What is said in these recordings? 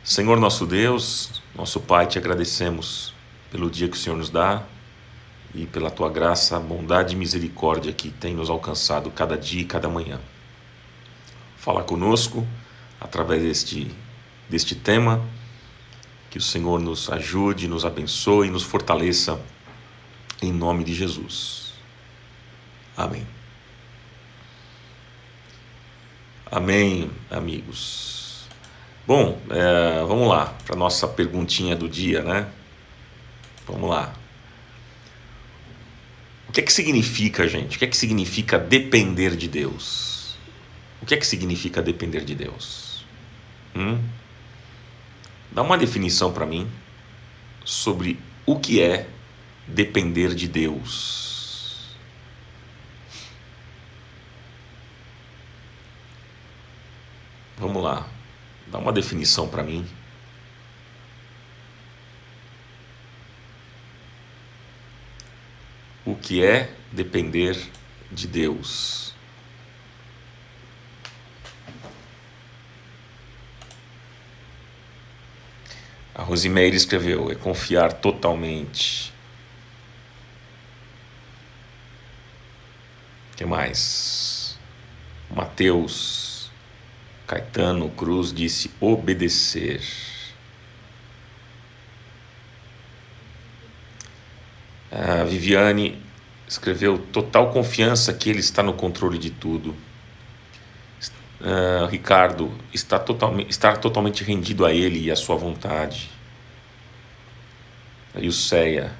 Senhor nosso Deus, nosso Pai, te agradecemos pelo dia que o Senhor nos dá e pela tua graça, bondade e misericórdia que tem nos alcançado cada dia e cada manhã. Fala conosco através deste tema, que o Senhor nos ajude, nos abençoe e nos fortaleça em nome de Jesus. Amém. Amém, amigos. Bom, vamos lá para a nossa perguntinha do dia, né? Vamos lá. O que é que significa, gente? O que é que significa depender de Deus? O que é que significa depender de Deus? Dá uma definição para mim sobre o que é depender de Deus. Vamos lá. Dá uma definição para mim. O que é depender de Deus? A Rosimeire escreveu: é confiar totalmente. O que mais? Mateus Caetano Cruz disse: obedecer. A Viviane escreveu: total confiança que Ele está no controle de tudo. Ricardo: estar totalmente rendido a Ele e à sua vontade. A Ilceia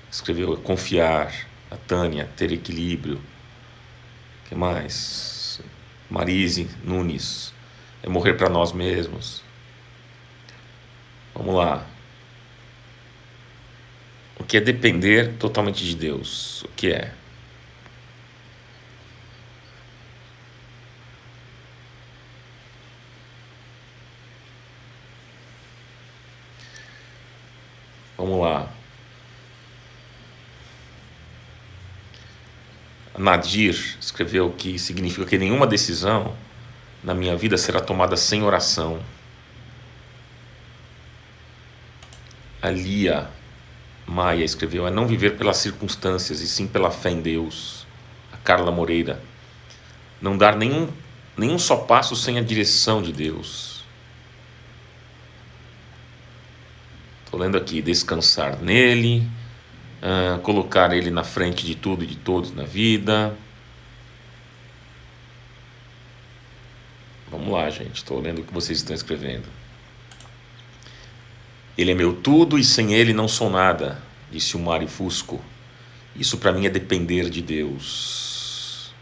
escreveu: confiar. A Tânia: ter equilíbrio. O que mais? Marise Nunes: é morrer para nós mesmos. Vamos lá. O que é depender totalmente de Deus? O que é? Vamos lá. A Nadir escreveu que significa que nenhuma decisão na minha vida será tomada sem oração. A Lia Maia escreveu: é não viver pelas circunstâncias e sim pela fé em Deus. A Carla Moreira: não dar nenhum só passo sem a direção de Deus. Estou lendo aqui: descansar nele, colocar ele na frente de tudo e de todos na vida. Vamos lá, gente, estou lendo o que vocês estão escrevendo. Ele é meu tudo e sem ele não sou nada, disse o Mário Fusco. Isso para mim é depender de Deus.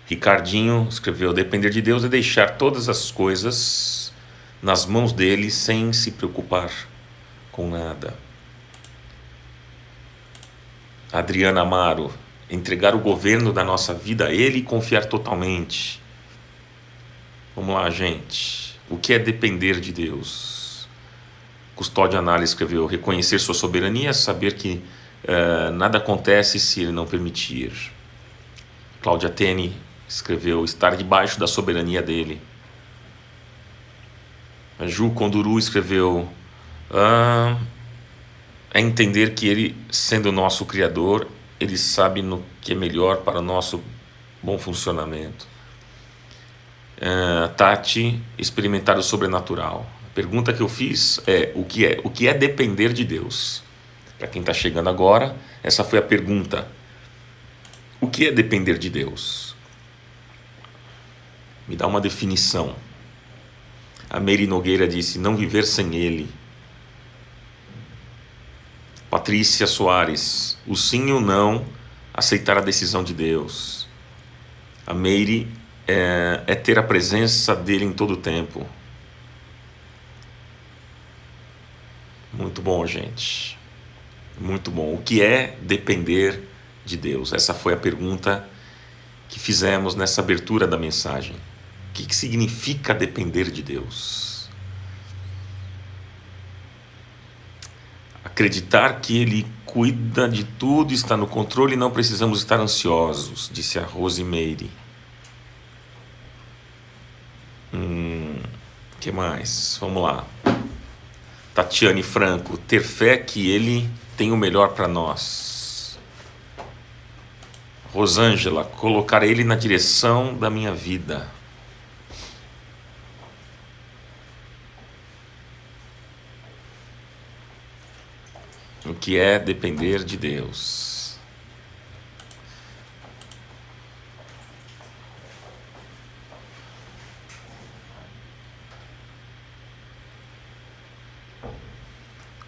Ricardinho escreveu: depender de Deus é deixar todas as coisas nas mãos dele sem se preocupar com nada. Adriana Amaro: entregar o governo da nossa vida a ele e confiar totalmente. Vamos lá, gente. O que é depender de Deus? Custódio Análise escreveu: reconhecer sua soberania, saber que nada acontece se ele não permitir. Cláudia Tene escreveu: estar debaixo da soberania dele. A Ju Conduru escreveu: é entender que ele, sendo o nosso Criador, ele sabe no que é melhor para o nosso bom funcionamento. Tati: experimentar o sobrenatural. A pergunta que eu fiz é: o que é depender de Deus? Para quem está chegando agora, essa foi a pergunta. O que é depender de Deus? Me dá uma definição. A Meire Nogueira disse: não viver sem Ele. Patrícia Soares: o sim e o não, aceitar a decisão de Deus. A Meire: é ter a presença dele em todo o tempo. Muito bom, gente. Muito bom. O que é depender de Deus? Essa foi a pergunta que fizemos nessa abertura da mensagem. O que significa depender de Deus? Acreditar que Ele cuida de tudo, está no controle e não precisamos estar ansiosos, disse a Rosimeire. Que mais? Vamos lá. Tatiane Franco, ter fé que Ele tem o melhor para nós. Rosângela, colocar Ele na direção da minha vida. O que é depender de Deus.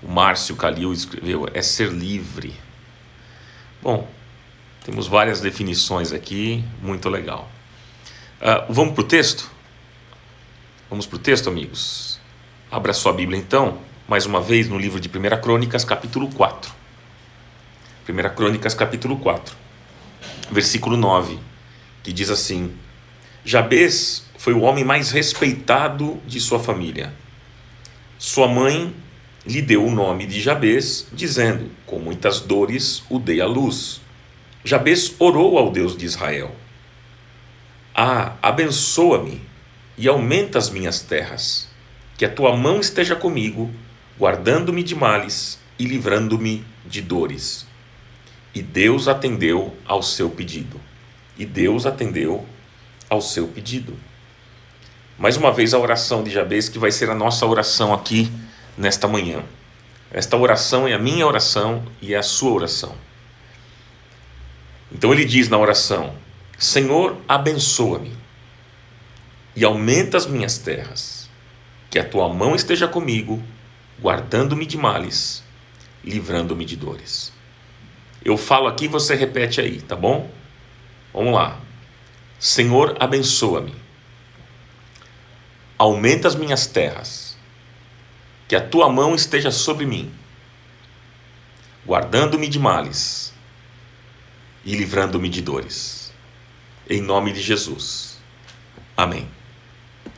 O Márcio Calil escreveu, é ser livre. Bom, temos várias definições aqui, muito legal. Vamos para o texto? Vamos para o texto, amigos? Abra sua Bíblia então, mais uma vez no livro de 1 Crônicas, capítulo 4. 1 Crônicas, capítulo 4, versículo 9, que diz assim: Jabez foi o homem mais respeitado de sua família. Sua mãe lhe deu o nome de Jabez, dizendo, com muitas dores o dei à luz. Jabez orou ao Deus de Israel: abençoa-me e aumenta as minhas terras, que a tua mão esteja comigo, guardando-me de males e livrando-me de dores. E Deus atendeu ao seu pedido. E Deus atendeu ao seu pedido. Mais uma vez a oração de Jabez, que vai ser a nossa oração aqui nesta manhã. Esta oração é a minha oração e é a sua oração. Então ele diz na oração: Senhor, abençoa-me e aumenta as minhas terras, que a tua mão esteja comigo, guardando-me de males, livrando-me de dores. Eu falo aqui, você repete aí, tá bom? Vamos lá. Senhor, abençoa-me, aumenta as minhas terras, que a tua mão esteja sobre mim, guardando-me de males e livrando-me de dores. Em nome de Jesus. Amém.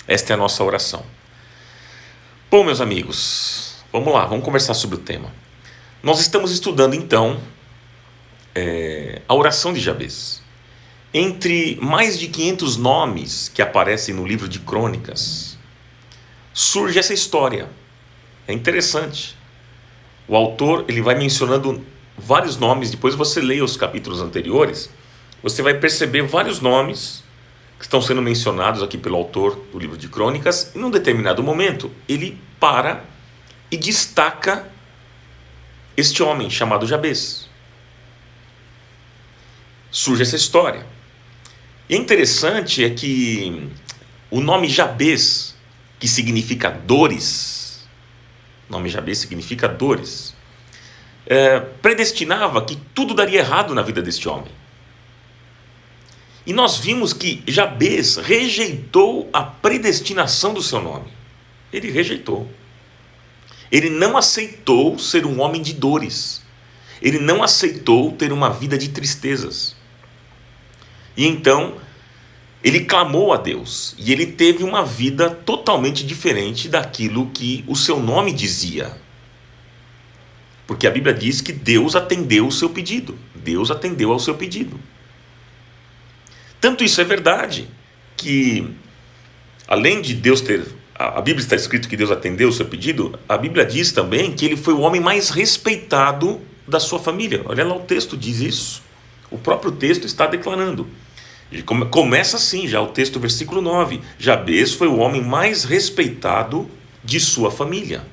Esta é a nossa oração. Bom, meus amigos, vamos lá, vamos conversar sobre o tema. Nós estamos estudando, então, a oração de Jabez. Entre mais de 500 nomes que aparecem no livro de Crônicas, surge essa história. É interessante. O autor ele vai mencionando vários nomes. Depois você leia os capítulos anteriores, você vai perceber vários nomes que estão sendo mencionados aqui pelo autor do livro de Crônicas, e num determinado momento ele para e destaca este homem chamado Jabez. Surge essa história. E interessante é que o nome Jabez, que significa dores, predestinava que tudo daria errado na vida deste homem. E nós vimos que Jabez rejeitou a predestinação do seu nome. Ele rejeitou. Ele não aceitou ser um homem de dores. Ele não aceitou ter uma vida de tristezas. E então, ele clamou a Deus. E ele teve uma vida totalmente diferente daquilo que o seu nome dizia. Porque a Bíblia diz que Deus atendeu o seu pedido. Deus atendeu ao seu pedido. Tanto isso é verdade, que além de Deus ter... A Bíblia está escrito que Deus atendeu o seu pedido, a Bíblia diz também que ele foi o homem mais respeitado da sua família. Olha lá, o texto diz isso. O próprio texto está declarando. Começa assim já o texto, versículo 9. Jabez foi o homem mais respeitado de sua família.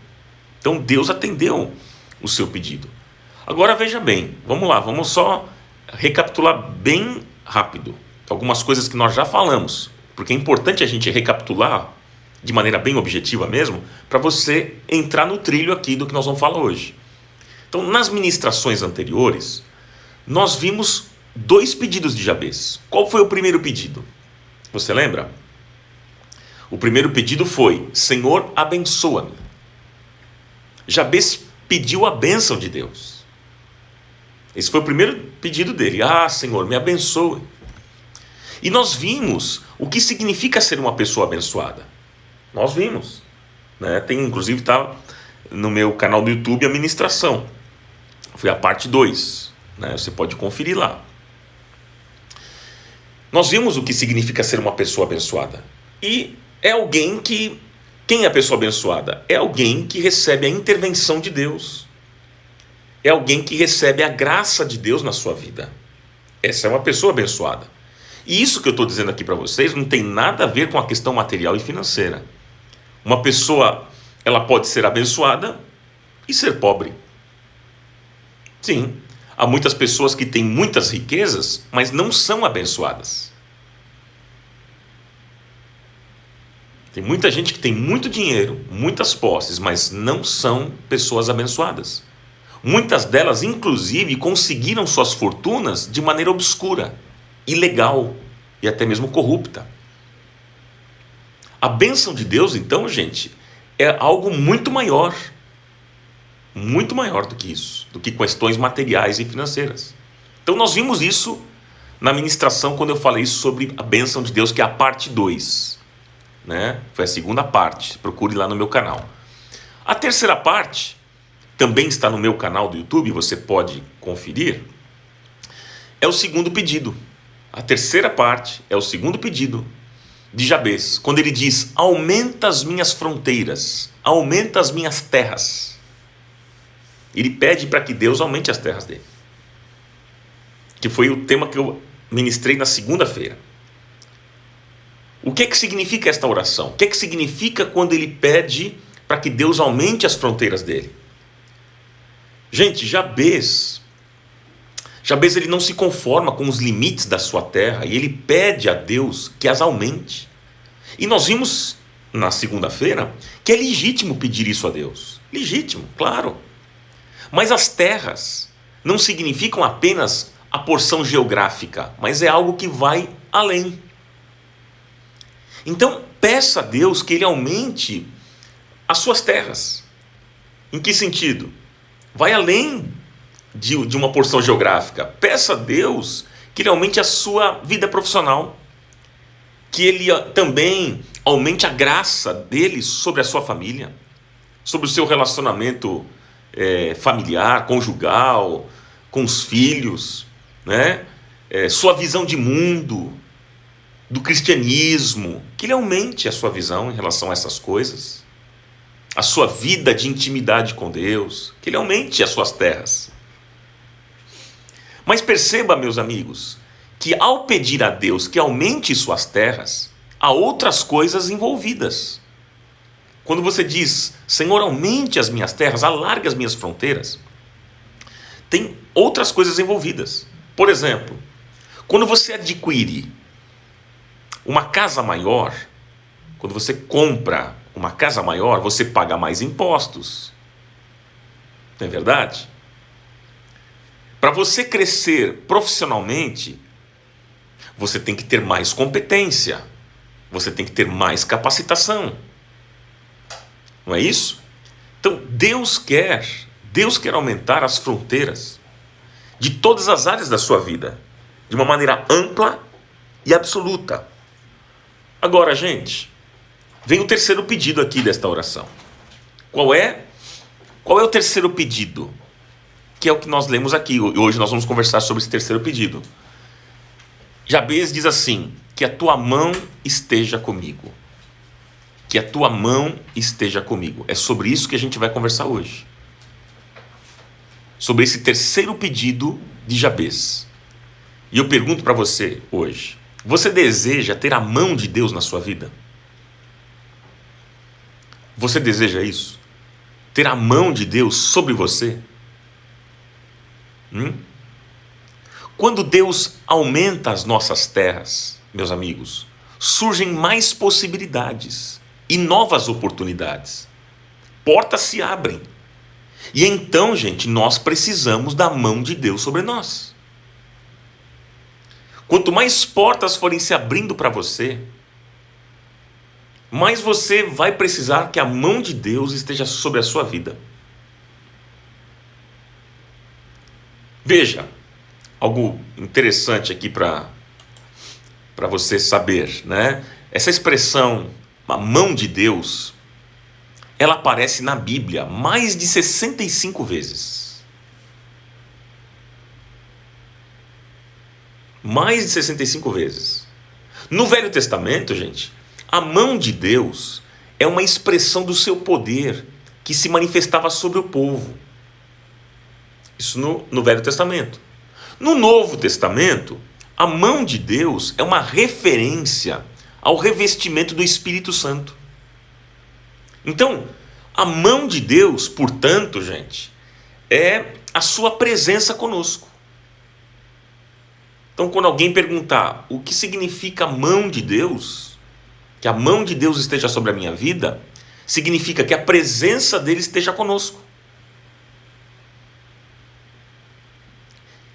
Então Deus atendeu o seu pedido. Agora veja bem, vamos lá, vamos só recapitular bem rápido algumas coisas que nós já falamos, porque é importante a gente recapitular de maneira bem objetiva mesmo, para você entrar no trilho aqui do que nós vamos falar hoje. Então, nas ministrações anteriores, nós vimos 2 pedidos de Jabez. Qual foi o primeiro pedido? Você lembra? O primeiro pedido foi: Senhor, abençoa-me. Jabez pediu a bênção de Deus. Esse foi o primeiro pedido dele. Senhor, me abençoe. E nós vimos o que significa ser uma pessoa abençoada. Nós vimos, né? Inclusive está no meu canal do YouTube a ministração. Foi a parte 2, né? Você pode conferir lá. Nós vimos o que significa ser uma pessoa abençoada. E é alguém que... Quem é a pessoa abençoada? É alguém que recebe a intervenção de Deus. É alguém que recebe a graça de Deus na sua vida. Essa é uma pessoa abençoada. E isso que eu estou dizendo aqui para vocês não tem nada a ver com a questão material e financeira. Uma pessoa, ela pode ser abençoada e ser pobre. Sim, há muitas pessoas que têm muitas riquezas, mas não são abençoadas. Tem muita gente que tem muito dinheiro, muitas posses, mas não são pessoas abençoadas. Muitas delas, inclusive, conseguiram suas fortunas de maneira obscura, ilegal e até mesmo corrupta. A bênção de Deus, então, gente, é algo muito maior do que isso, do que questões materiais e financeiras. Então nós vimos isso na ministração quando eu falei sobre a bênção de Deus, que é a parte 2. Né? Foi a segunda parte, procure lá no meu canal. A terceira parte também está no meu canal do YouTube, você pode conferir. É o segundo pedido. A terceira parte é o segundo pedido de Jabez, quando ele diz: aumenta as minhas fronteiras, aumenta as minhas terras. Ele pede para que Deus aumente as terras dele, que foi o tema que eu ministrei na segunda-feira. O que significa esta oração? O que significa quando ele pede para que Deus aumente as fronteiras dele? Gente, Jabez ele não se conforma com os limites da sua terra e ele pede a Deus que as aumente. E nós vimos na segunda-feira que é legítimo pedir isso a Deus. Legítimo, claro. Mas as terras não significam apenas a porção geográfica, mas é algo que vai além. Então, peça a Deus que Ele aumente as suas terras. Em que sentido? Vai além de uma porção geográfica. Peça a Deus que Ele aumente a sua vida profissional. Que Ele também aumente a graça dEle sobre a sua família, sobre o seu relacionamento familiar, conjugal, com os filhos, né? Sua visão de mundo, do cristianismo, que Ele aumente a sua visão em relação a essas coisas, a sua vida de intimidade com Deus, que Ele aumente as suas terras. Mas perceba, meus amigos, que ao pedir a Deus que aumente suas terras, há outras coisas envolvidas. Quando você diz: Senhor, aumente as minhas terras, alargue as minhas fronteiras, tem outras coisas envolvidas. Por exemplo, quando você adquire uma casa maior, quando você compra uma casa maior, você paga mais impostos. Não é verdade? Para você crescer profissionalmente, você tem que ter mais competência, você tem que ter mais capacitação. Não é isso? Então Deus quer aumentar as fronteiras de todas as áreas da sua vida, de uma maneira ampla e absoluta. Agora, gente, vem o terceiro pedido aqui desta oração. Qual é o terceiro pedido? Que é o que nós lemos aqui. Hoje nós vamos conversar sobre esse terceiro pedido. Jabez diz assim: que a tua mão esteja comigo. Que a tua mão esteja comigo. É sobre isso que a gente vai conversar hoje. Sobre esse terceiro pedido de Jabez. E eu pergunto para você hoje: você deseja ter a mão de Deus na sua vida? Você deseja isso? Ter a mão de Deus sobre você? Quando Deus aumenta as nossas terras, meus amigos, surgem mais possibilidades e novas oportunidades. Portas se abrem. E então, gente, nós precisamos da mão de Deus sobre nós. Quanto mais portas forem se abrindo para você, mais você vai precisar que a mão de Deus esteja sobre a sua vida. Veja, algo interessante aqui para você saber, né? Essa expressão, a mão de Deus, ela aparece na Bíblia mais de 65 vezes. Mais de 65 vezes. No Velho Testamento, gente, A mão de Deus é uma expressão do seu poder que se manifestava sobre o povo. Isso no Velho Testamento. No Novo Testamento, a mão de Deus é uma referência ao revestimento do Espírito Santo. Então, a mão de Deus, portanto, gente, é a sua presença conosco. Então, quando alguém perguntar o que significa a mão de Deus, que a mão de Deus esteja sobre a minha vida, significa que a presença dele esteja conosco.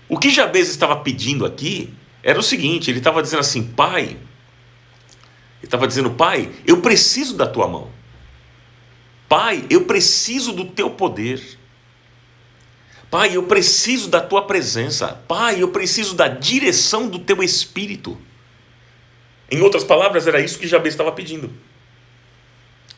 O que Jabez estava pedindo aqui era o seguinte, ele estava dizendo assim, pai, eu preciso da tua mão. Pai, eu preciso do teu poder. Pai, eu preciso da tua presença. Pai, eu preciso da direção do teu Espírito. Em outras palavras, era isso que Jabez estava pedindo.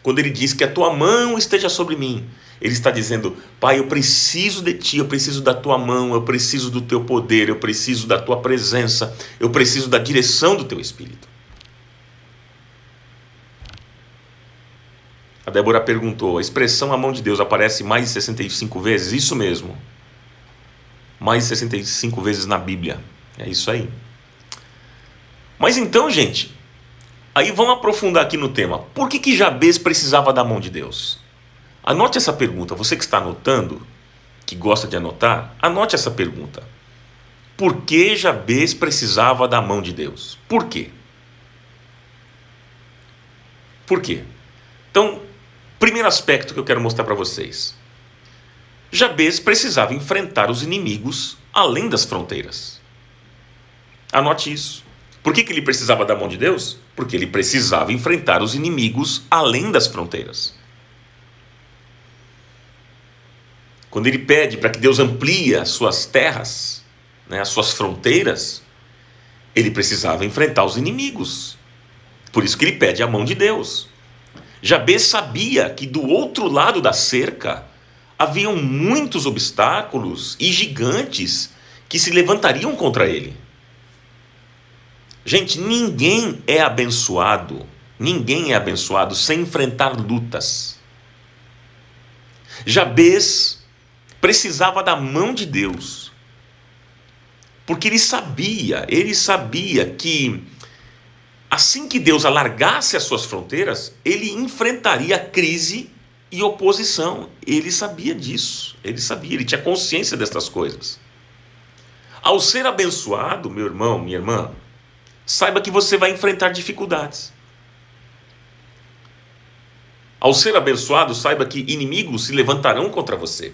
Quando ele diz que a tua mão esteja sobre mim, ele está dizendo, pai, eu preciso de ti, eu preciso da tua mão, eu preciso do teu poder, eu preciso da tua presença, eu preciso da direção do teu Espírito. A Débora perguntou, a expressão a mão de Deus aparece mais de 65 vezes? Isso mesmo. Mais de 65 vezes na Bíblia. É isso aí. Mas então, gente, aí vamos aprofundar aqui no tema. Por que Jabez precisava da mão de Deus? Anote essa pergunta. Você que está anotando, que gosta de anotar, anote essa pergunta. Por que Jabez precisava da mão de Deus? Por quê? Por quê? Então, primeiro aspecto que eu quero mostrar para vocês. Jabez precisava enfrentar os inimigos além das fronteiras. Anote isso. Por que ele precisava da mão de Deus? Porque ele precisava enfrentar os inimigos além das fronteiras. Quando ele pede para que Deus amplie as suas terras, as suas fronteiras, ele precisava enfrentar os inimigos. Por isso que ele pede a mão de Deus. Jabez sabia que do outro lado da cerca haviam muitos obstáculos e gigantes que se levantariam contra ele. Gente, ninguém é abençoado sem enfrentar lutas. Jabez precisava da mão de Deus, porque ele sabia que assim que Deus alargasse as suas fronteiras, ele enfrentaria crise e oposição. Ele sabia disso, ele tinha consciência destas coisas. Ao ser abençoado, meu irmão, minha irmã, saiba que você vai enfrentar dificuldades. Ao ser abençoado, saiba que inimigos se levantarão contra você.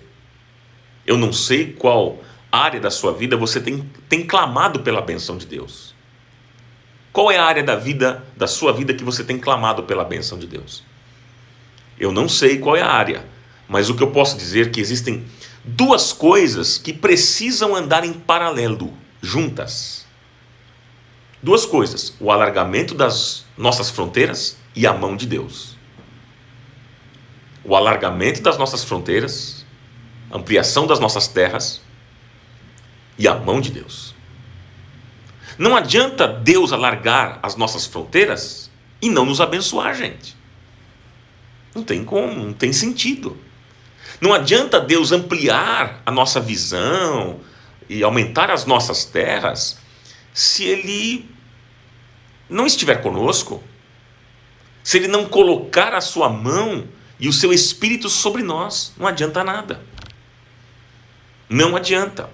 Eu não sei qual área da sua vida você tem clamado pela bênção de Deus. Qual é a área da sua vida que você tem clamado pela bênção de Deus? Eu não sei qual é a área, mas o que eu posso dizer é que existem duas coisas que precisam andar em paralelo, juntas. Duas coisas, o alargamento das nossas fronteiras e a mão de Deus. O alargamento das nossas fronteiras, ampliação das nossas terras e a mão de Deus. Não adianta Deus alargar as nossas fronteiras e não nos abençoar, gente. Não tem como, não tem sentido. Não adianta Deus ampliar a nossa visão e aumentar as nossas terras se Ele não estiver conosco, se Ele não colocar a sua mão e o seu Espírito sobre nós. Não adianta nada. Não adianta.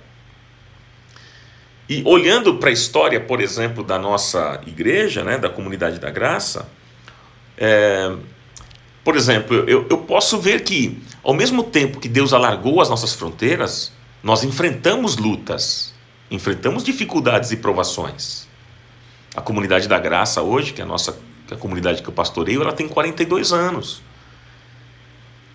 E olhando para a história, por exemplo, da nossa igreja, da Comunidade da Graça, por exemplo, eu posso ver que, ao mesmo tempo que Deus alargou as nossas fronteiras, nós enfrentamos lutas, enfrentamos dificuldades e provações. A Comunidade da Graça hoje, que é a comunidade que eu pastoreio, ela tem 42 anos.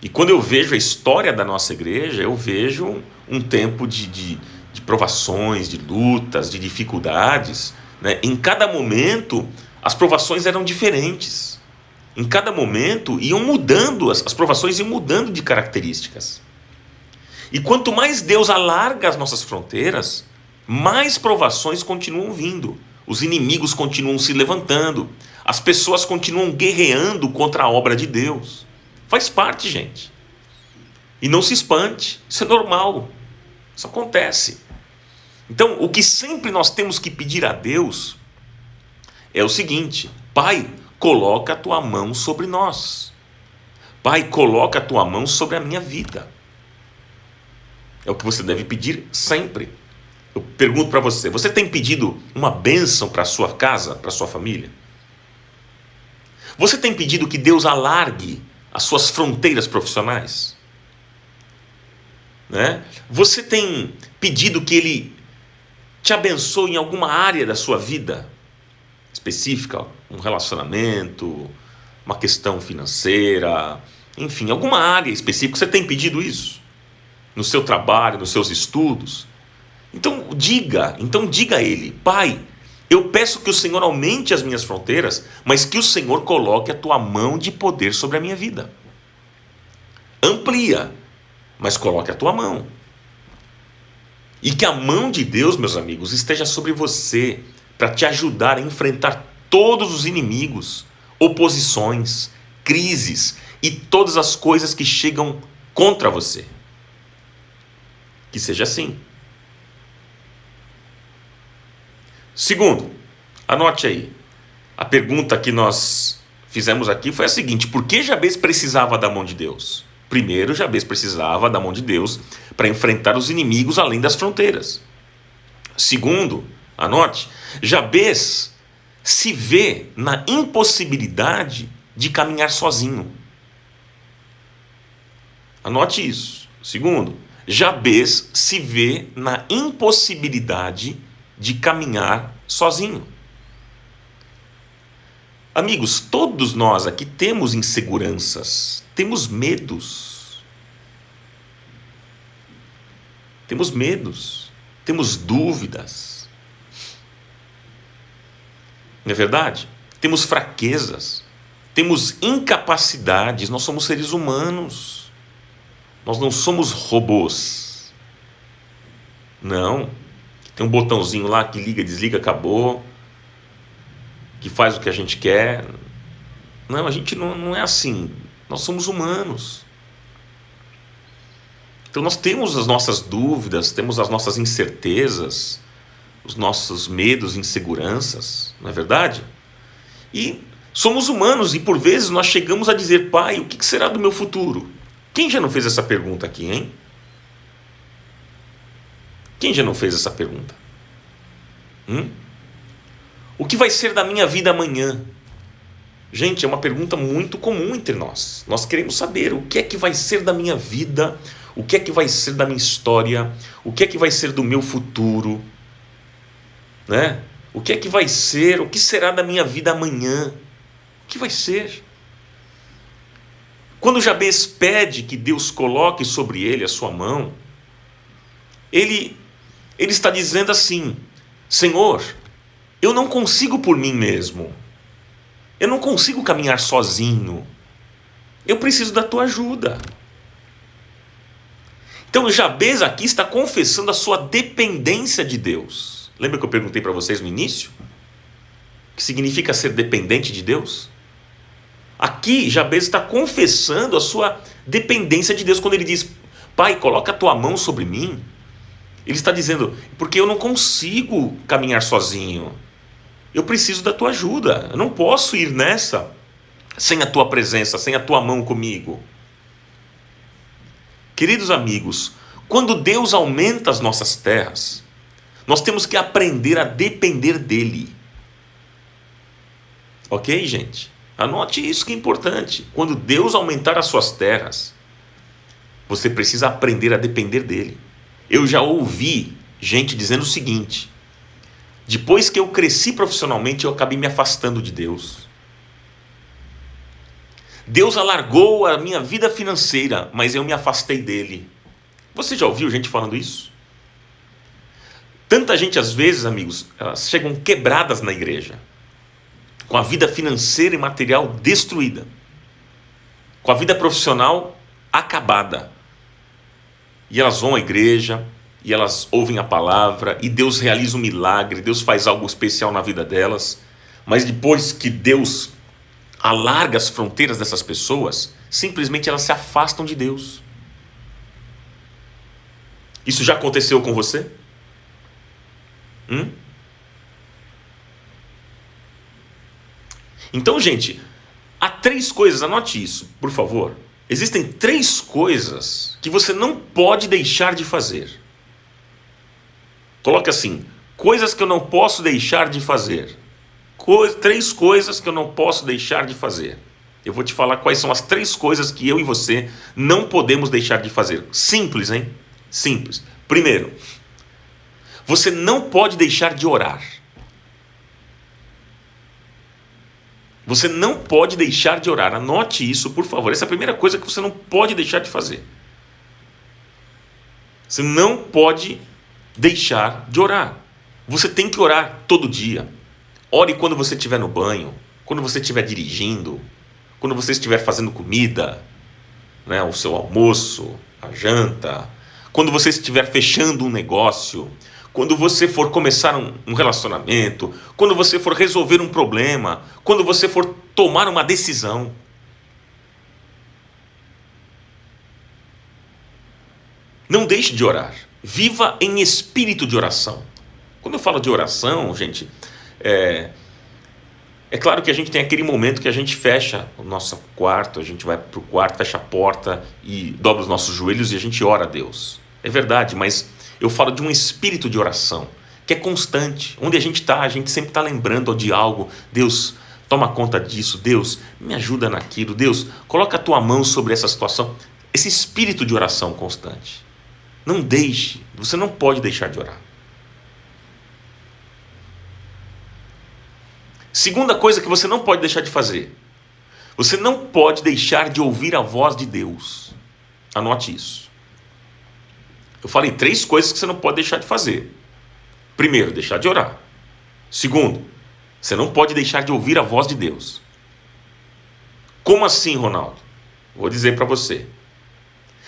E quando eu vejo a história da nossa igreja, eu vejo um tempo de provações, de lutas, de dificuldades. Em cada momento, as provações eram diferentes. Em cada momento, iam mudando, as provações iam mudando de características. E quanto mais Deus alarga as nossas fronteiras, mais provações continuam vindo. Os inimigos continuam se levantando. As pessoas continuam guerreando contra a obra de Deus. Faz parte, gente. E não se espante, isso é normal. Isso acontece. Então, o que sempre nós temos que pedir a Deus é o seguinte: Pai, coloca a tua mão sobre nós. Pai, coloca a tua mão sobre a minha vida. É o que você deve pedir sempre. Eu pergunto para você: você tem pedido uma bênção para a sua casa, para a sua família? Você tem pedido que Deus alargue as suas fronteiras profissionais? Né? Você tem pedido que Ele te abençoe em alguma área da sua vida específica? Um relacionamento, uma questão financeira, enfim, alguma área específica. Você tem pedido isso? No seu trabalho, nos seus estudos? Então diga a Ele: Pai, eu peço que o Senhor aumente as minhas fronteiras, mas que o Senhor coloque a tua mão de poder sobre a minha vida. Amplia, mas coloque a tua mão. E que a mão de Deus, meus amigos, esteja sobre você para te ajudar a enfrentar todos os inimigos, oposições, crises e todas as coisas que chegam contra você. Que seja assim. Segundo, anote aí. A pergunta que nós fizemos aqui foi a seguinte: por que Jabez precisava da mão de Deus? Primeiro, Jabez precisava da mão de Deus para enfrentar os inimigos além das fronteiras. Segundo, anote, Jabez se vê na impossibilidade de caminhar sozinho. Anote isso. Segundo, Jabez se vê na impossibilidade de caminhar sozinho. Amigos, todos nós aqui temos inseguranças, temos medos. Temos medos, temos dúvidas. Não é verdade? Temos fraquezas, temos incapacidades, nós somos seres humanos. Nós não somos robôs. Não. Tem um botãozinho lá que liga, desliga, acabou. Que faz o que a gente quer. Não, a gente não é assim. Nós somos humanos. Então nós temos as nossas dúvidas, temos as nossas incertezas, os nossos medos e inseguranças, não é verdade? E somos humanos e por vezes nós chegamos a dizer: Pai, o que será do meu futuro? Quem já não fez essa pergunta aqui, hein? Quem já não fez essa pergunta? O que vai ser da minha vida amanhã? Gente, é uma pergunta muito comum entre nós. Nós queremos saber o que é que vai ser da minha vida, o que é que vai ser da minha história, o que é que vai ser do meu futuro, né? O que é que vai ser, o que será da minha vida amanhã? O que vai ser? Quando Jabez pede que Deus coloque sobre ele a sua mão, ele está dizendo assim: Senhor, eu não consigo por mim mesmo, eu não consigo caminhar sozinho, eu preciso da tua ajuda. Então Jabez aqui está confessando a sua dependência de Deus. Lembra que eu perguntei para vocês no início? O que significa ser dependente de Deus? Aqui Jabez está confessando a sua dependência de Deus. Quando ele diz: Pai, coloca a tua mão sobre mim, ele está dizendo: porque eu não consigo caminhar sozinho, eu preciso da tua ajuda, eu não posso ir nessa sem a tua presença, sem a tua mão comigo. Queridos amigos, quando Deus aumenta as nossas terras, nós temos que aprender a depender dele. Ok, gente? Anote isso que é importante. Quando Deus aumentar as suas terras, você precisa aprender a depender dele. Eu já ouvi gente dizendo o seguinte: depois que eu cresci profissionalmente, eu acabei me afastando de Deus. Deus alargou a minha vida financeira, mas eu me afastei dele. Você já ouviu gente falando isso? Tanta gente, às vezes, amigos, elas chegam quebradas na igreja, com a vida financeira e material destruída, com a vida profissional acabada. E elas vão à igreja, e elas ouvem a palavra, e Deus realiza um milagre, Deus faz algo especial na vida delas, Mas depois que Deus alarga as fronteiras dessas pessoas, simplesmente elas se afastam de Deus. Isso já aconteceu com você? Então, gente, há 3 coisas, anote isso, por favor. Existem 3 coisas que você não pode deixar de fazer. Coloque assim: coisas que eu não posso deixar de fazer. 3 coisas que eu não posso deixar de fazer. Eu vou te falar quais são as 3 coisas que eu e você não podemos deixar de fazer. Simples, hein? Simples. Primeiro, você não pode deixar de orar. Você não pode deixar de orar. Anote isso, por favor. Essa é a primeira coisa que você não pode deixar de fazer. Você não pode deixar de orar. Você tem que orar todo dia. Ore quando você estiver no banho, quando você estiver dirigindo, quando você estiver fazendo comida, né, o seu almoço, a janta, quando você estiver fechando um negócio, quando você for começar um relacionamento, quando você for resolver um problema, quando você for tomar uma decisão. Não deixe de orar. Viva em espírito de oração. Quando eu falo de oração, gente, é claro que a gente tem aquele momento que a gente fecha o nosso quarto, a gente vai para o quarto, fecha a porta e dobra os nossos joelhos e a gente ora a Deus. É verdade, mas eu falo de um espírito de oração, que é constante. Onde a gente sempre está lembrando de algo. Deus, toma conta disso. Deus, me ajuda naquilo. Deus, coloca a tua mão sobre essa situação. Esse espírito de oração constante. Não deixe, você não pode deixar de orar. Segunda coisa que você não pode deixar de fazer. Você não pode deixar de ouvir a voz de Deus. Anote isso. Eu falei 3 coisas que você não pode deixar de fazer. Primeiro, deixar de orar. Segundo, você não pode deixar de ouvir a voz de Deus. Como assim, Ronaldo? Vou dizer para você.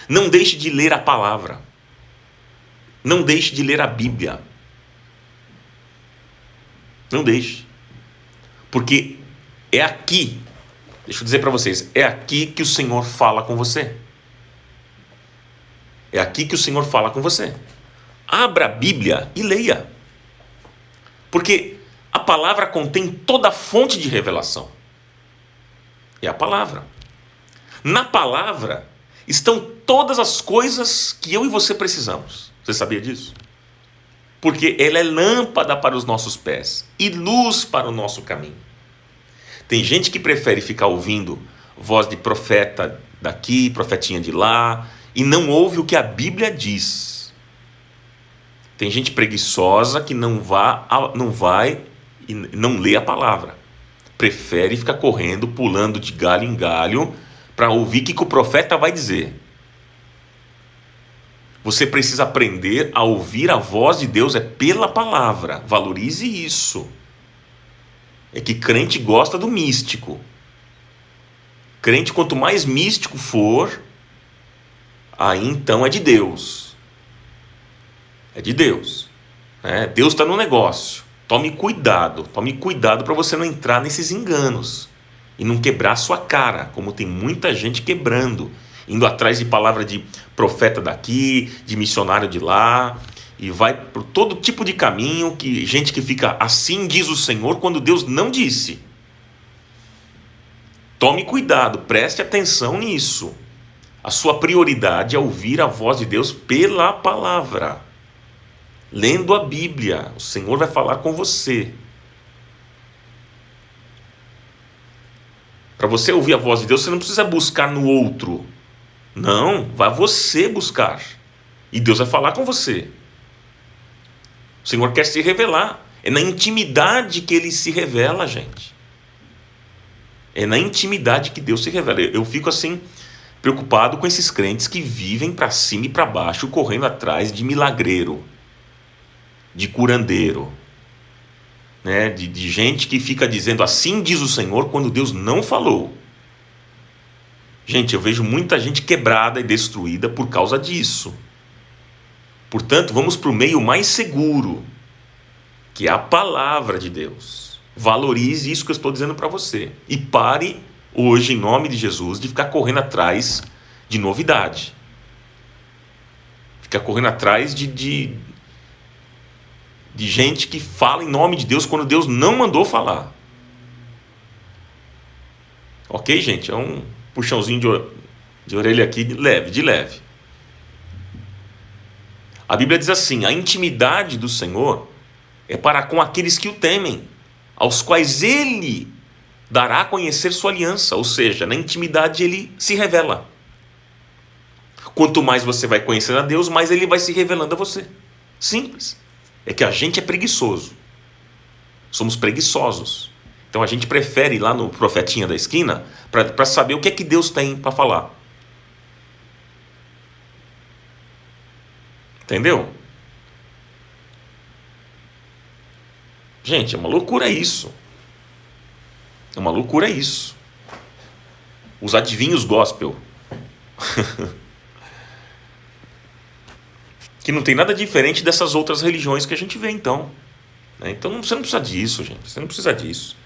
Não deixe de ler a palavra. Não deixe de ler a Bíblia. Não deixe. Porque é aqui, deixa eu dizer para vocês, é aqui que o Senhor fala com você. É aqui que o Senhor fala com você. Abra a Bíblia e leia. Porque a palavra contém toda a fonte de revelação. É a palavra. Na palavra estão todas as coisas que eu e você precisamos. Você sabia disso? Porque ela é lâmpada para os nossos pés e luz para o nosso caminho. Tem gente que prefere ficar ouvindo voz de profeta daqui, profetinha de lá, e não ouve o que a Bíblia diz. Tem gente preguiçosa que não vai e não lê a palavra. Prefere ficar correndo, pulando de galho em galho, para ouvir o que o profeta vai dizer. Você precisa aprender a ouvir a voz de Deus pela palavra. Valorize isso. É que crente gosta do místico. Crente, quanto mais místico for, aí então é de Deus. É de Deus. Deus está no negócio. Tome cuidado para você não entrar nesses enganos e não quebrar a sua cara, como tem muita gente quebrando, indo atrás de palavra de profeta daqui, de missionário de lá, e vai por todo tipo de caminho, gente que fica assim diz o Senhor, quando Deus não disse. Tome cuidado, preste atenção nisso. A sua prioridade é ouvir a voz de Deus pela palavra. Lendo a Bíblia, o Senhor vai falar com você. Para você ouvir a voz de Deus, você não precisa buscar no outro. Não, vai você buscar. E Deus vai falar com você. O Senhor quer se revelar. É na intimidade que Ele se revela, gente. É na intimidade que Deus se revela. Eu fico assim, preocupado com esses crentes que vivem para cima e para baixo, correndo atrás de milagreiro, de curandeiro, de gente que fica dizendo assim diz o Senhor, quando Deus não falou. Gente, eu vejo muita gente quebrada e destruída por causa disso. Portanto, vamos para o meio mais seguro, que é a palavra de Deus. Valorize isso que eu estou dizendo para você. E pare hoje, em nome de Jesus, de ficar correndo atrás de novidade. Ficar correndo atrás de gente que fala em nome de Deus quando Deus não mandou falar. Ok, gente? É um puxãozinho de orelha aqui, de leve. A Bíblia diz assim: a intimidade do Senhor é para com aqueles que o temem, aos quais Ele dará a conhecer sua aliança. Ou seja, na intimidade Ele se revela. Quanto mais você vai conhecer a Deus, mais Ele vai se revelando a você. Simples. É que a gente é preguiçoso. Somos preguiçosos. Então a gente prefere ir lá no profetinha da esquina para saber o que é que Deus tem para falar. Entendeu? Gente, é uma loucura isso. É uma loucura isso. Os adivinhos gospel. Que não tem nada diferente dessas outras religiões que a gente vê, então. Então você não precisa disso, gente. Você não precisa disso.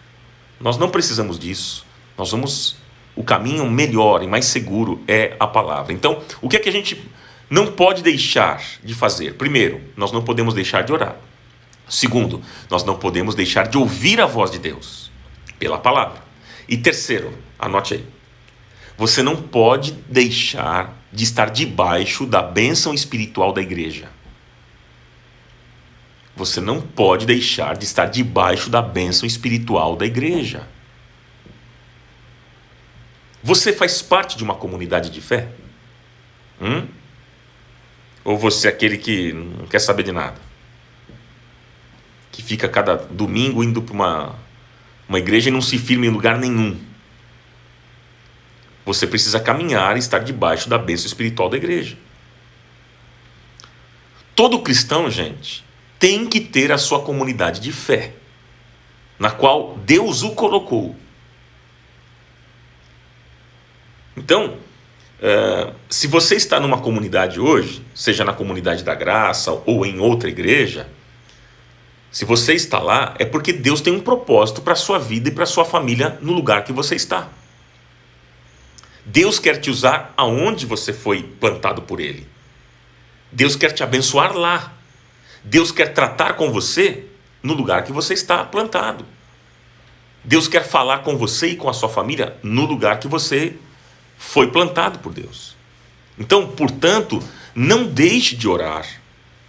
Nós não precisamos disso. Nós vamos... O caminho melhor e mais seguro é a palavra. Então, o que é que a gente não pode deixar de fazer? Primeiro, nós não podemos deixar de orar. Segundo, nós não podemos deixar de ouvir a voz de Deus pela palavra. E terceiro, anote aí. Você não pode deixar de estar debaixo da bênção espiritual da igreja. Você não pode deixar de estar debaixo da bênção espiritual da igreja. Você faz parte de uma comunidade de fé? Ou você é aquele que não quer saber de nada? Que fica cada domingo indo para uma igreja e não se firma em lugar nenhum? Você precisa caminhar e estar debaixo da bênção espiritual da igreja. Todo cristão, gente, tem que ter a sua comunidade de fé, na qual Deus o colocou. Então, se você está numa comunidade hoje, seja na comunidade da graça ou em outra igreja, se você está lá, é porque Deus tem um propósito para a sua vida e para a sua família no lugar que você está. Deus quer te usar aonde você foi plantado por Ele. Deus quer te abençoar lá. Deus quer tratar com você no lugar que você está plantado. Deus quer falar com você e com a sua família no lugar que você foi plantado por Deus. Então, portanto, não deixe de orar,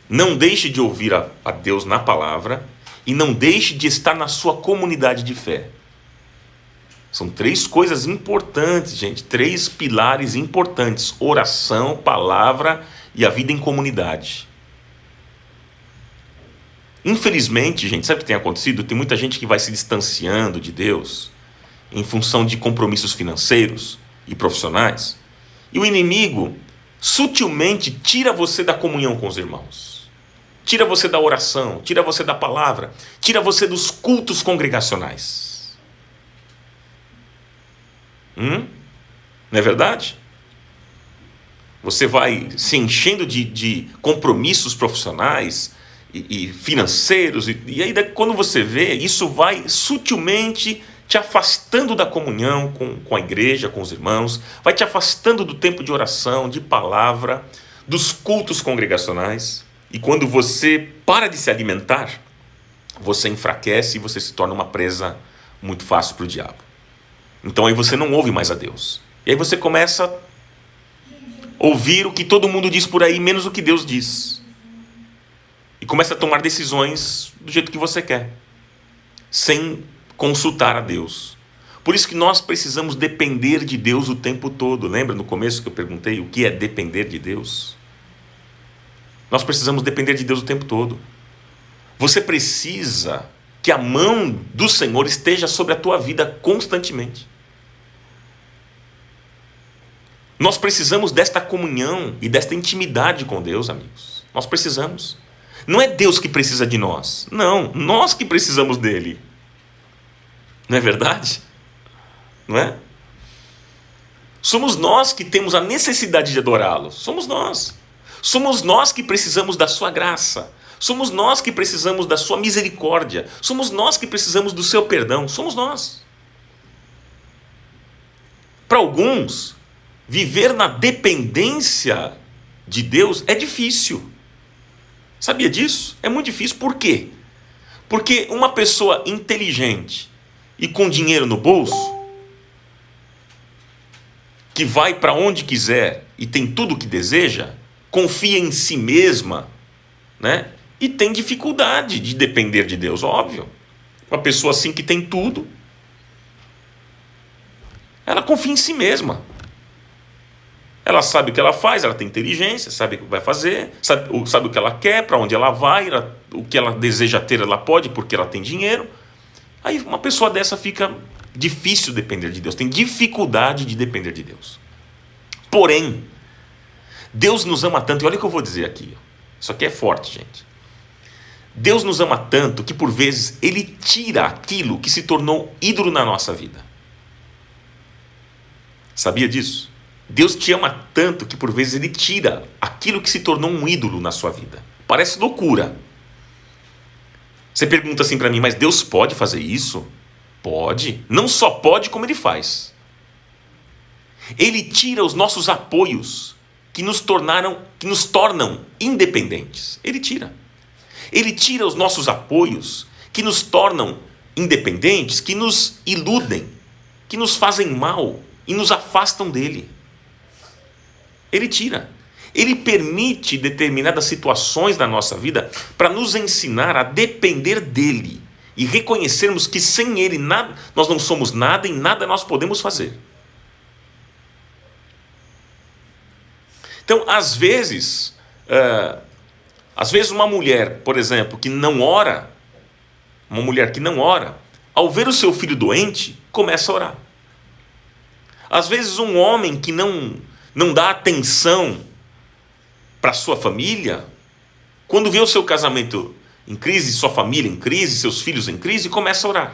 não deixe de ouvir a Deus na palavra e não deixe de estar na sua comunidade de fé. São três coisas importantes, gente, três pilares importantes: oração, palavra e a vida em comunidade. Infelizmente, gente, sabe o que tem acontecido? Tem muita gente que vai se distanciando de Deus em função de compromissos financeiros e profissionais, e o inimigo sutilmente tira você da comunhão com os irmãos, tira você da oração, tira você da palavra, tira você dos cultos congregacionais. Não é verdade? Você vai se enchendo de compromissos profissionais e financeiros, e aí quando você vê, isso vai sutilmente te afastando da comunhão com a igreja, com os irmãos, vai te afastando do tempo de oração, de palavra, dos cultos congregacionais, e quando você para de se alimentar, você enfraquece e você se torna uma presa muito fácil para o diabo. Então aí você não ouve mais a Deus. E aí você começa a ouvir o que todo mundo diz por aí, menos o que Deus diz. E começa a tomar decisões do jeito que você quer, sem consultar a Deus. Por isso que nós precisamos depender de Deus o tempo todo. Lembra no começo que eu perguntei o que é depender de Deus? Nós precisamos depender de Deus o tempo todo. Você precisa que a mão do Senhor esteja sobre a tua vida constantemente. Nós precisamos desta comunhão e desta intimidade com Deus, amigos. Nós precisamos. Não é Deus que precisa de nós. Não, nós que precisamos dele. Não é verdade? Não é? Somos nós que temos a necessidade de adorá-lo. Somos nós. Somos nós que precisamos da sua graça. Somos nós que precisamos da sua misericórdia. Somos nós que precisamos do seu perdão. Somos nós. Para alguns, viver na dependência de Deus é difícil. Sabia disso? É muito difícil. Por quê? Porque uma pessoa inteligente e com dinheiro no bolso, que vai para onde quiser e tem tudo o que deseja, confia em si mesma, né? E tem dificuldade de depender de Deus, óbvio. Uma pessoa assim que tem tudo, ela confia em si mesma. Ela sabe o que ela faz, ela tem inteligência, sabe o que vai fazer, sabe o que ela quer, para onde ela vai, o que ela deseja ter, ela pode porque ela tem dinheiro. Aí uma pessoa dessa fica difícil depender de Deus, tem dificuldade de depender de Deus. Porém, Deus nos ama tanto, e olha o que eu vou dizer aqui. Isso aqui é forte, gente. Deus nos ama tanto que por vezes Ele tira aquilo que se tornou ídolo na nossa vida. Sabia disso? Deus te ama tanto que por vezes Ele tira aquilo que se tornou um ídolo na sua vida. Parece loucura. Você pergunta assim para mim, mas Deus pode fazer isso? Pode. Não só pode, como Ele faz. Ele tira os nossos apoios que nos tornam independentes. Ele tira. Ele tira os nossos apoios que nos tornam independentes, que nos iludem, que nos fazem mal e nos afastam dele. Ele tira. Ele permite determinadas situações da nossa vida para nos ensinar a depender dele e reconhecermos que sem ele nada, nós não somos nada e nada nós podemos fazer. Então, às vezes uma mulher, por exemplo, que não ora, ao ver o seu filho doente, começa a orar. Às vezes um homem que não dá atenção para sua família, quando vê o seu casamento em crise, sua família em crise, seus filhos em crise, começa a orar.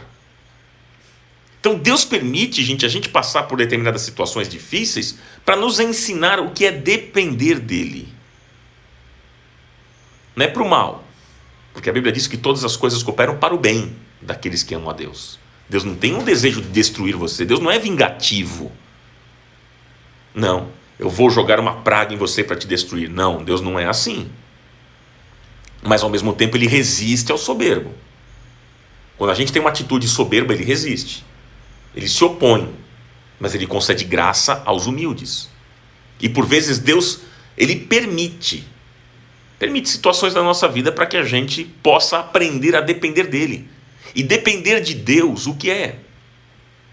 Então Deus permite, a gente passar por determinadas situações difíceis para nos ensinar o que é depender dele. Não é para o mal, porque a Bíblia diz que todas as coisas cooperam para o bem daqueles que amam a Deus. Deus não tem um desejo de destruir você, Deus não é vingativo. Não, eu vou jogar uma praga em você para te destruir. Não, Deus não é assim. Mas ao mesmo tempo Ele resiste ao soberbo. Quando a gente tem uma atitude soberba, Ele resiste. Ele se opõe, mas Ele concede graça aos humildes. E por vezes Deus, Ele permite situações da nossa vida para que a gente possa aprender a depender dEle. E depender de Deus, o que é?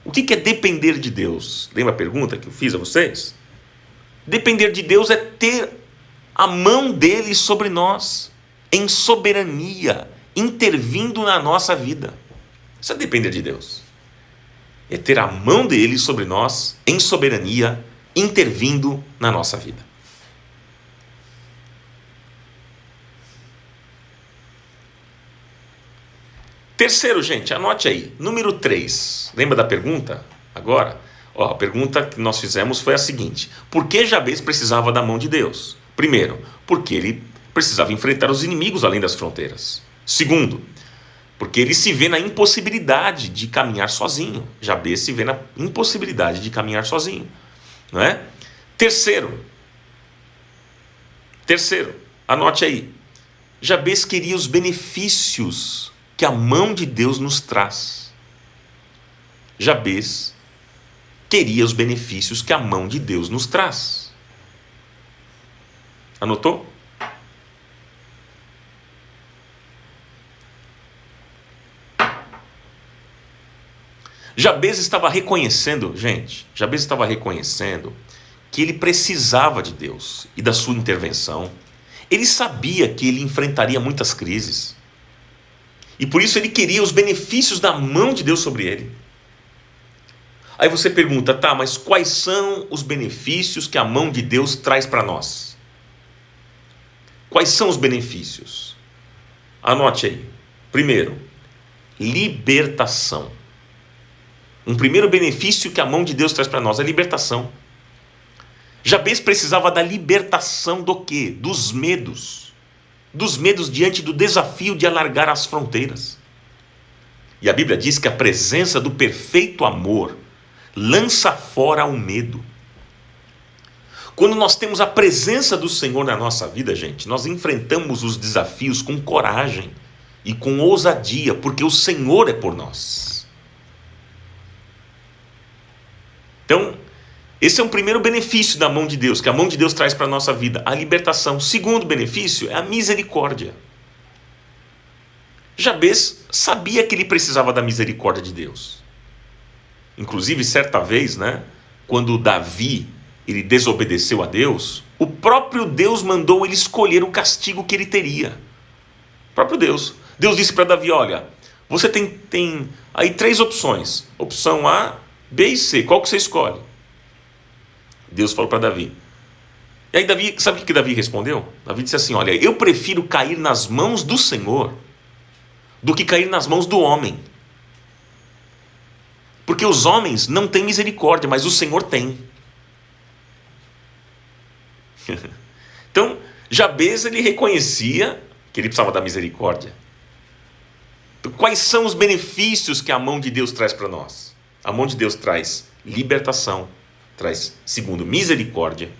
O que é depender de Deus? Lembra a pergunta que eu fiz a vocês? Depender de Deus é ter a mão dEle sobre nós, em soberania, intervindo na nossa vida. Isso é depender de Deus. É ter a mão dEle sobre nós, em soberania, intervindo na nossa vida. Terceiro, gente, anote aí, número 3. Lembra da pergunta? Agora, a pergunta que nós fizemos foi a seguinte: por que Jabez precisava da mão de Deus? Primeiro, porque ele precisava enfrentar os inimigos além das fronteiras. Segundo, porque ele se vê na impossibilidade de caminhar sozinho. Jabez se vê na impossibilidade de caminhar sozinho, não é? Terceiro, anote aí, Jabez queria os benefícios que a mão de Deus nos traz. Jabez queria os benefícios que a mão de Deus nos traz. Anotou? Jabez estava reconhecendo que ele precisava de Deus e da sua intervenção. Ele sabia que ele enfrentaria muitas crises. E por isso ele queria os benefícios da mão de Deus sobre ele. Aí você pergunta, tá, mas quais são os benefícios que a mão de Deus traz para nós? Quais são os benefícios? Anote aí. Primeiro, libertação. Um primeiro benefício que a mão de Deus traz para nós é libertação. Jabez precisava da libertação do quê? Dos medos. dos medos diante do desafio de alargar as fronteiras. E a Bíblia diz que a presença do perfeito amor lança fora o medo. Quando nós temos a presença do Senhor na nossa vida, gente, nós enfrentamos os desafios com coragem e com ousadia, porque o Senhor é por nós. Então, esse é um primeiro benefício da mão de Deus, que a mão de Deus traz para a nossa vida, a libertação. Segundo benefício é a misericórdia. Jabez sabia que ele precisava da misericórdia de Deus. Inclusive, certa vez, quando Davi ele desobedeceu a Deus, o próprio Deus mandou ele escolher o castigo que ele teria. O próprio Deus. Deus disse para Davi, olha, você tem aí 3 opções. Opção A, B e C. Qual que você escolhe? Deus falou para Davi. E aí Davi, sabe o que Davi respondeu? Davi disse assim, olha, eu prefiro cair nas mãos do Senhor do que cair nas mãos do homem. Porque os homens não têm misericórdia, mas o Senhor tem. Então, Jabez, ele reconhecia que ele precisava da misericórdia. Então, quais são os benefícios que a mão de Deus traz para nós? A mão de Deus traz libertação, traz, segundo, misericórdia.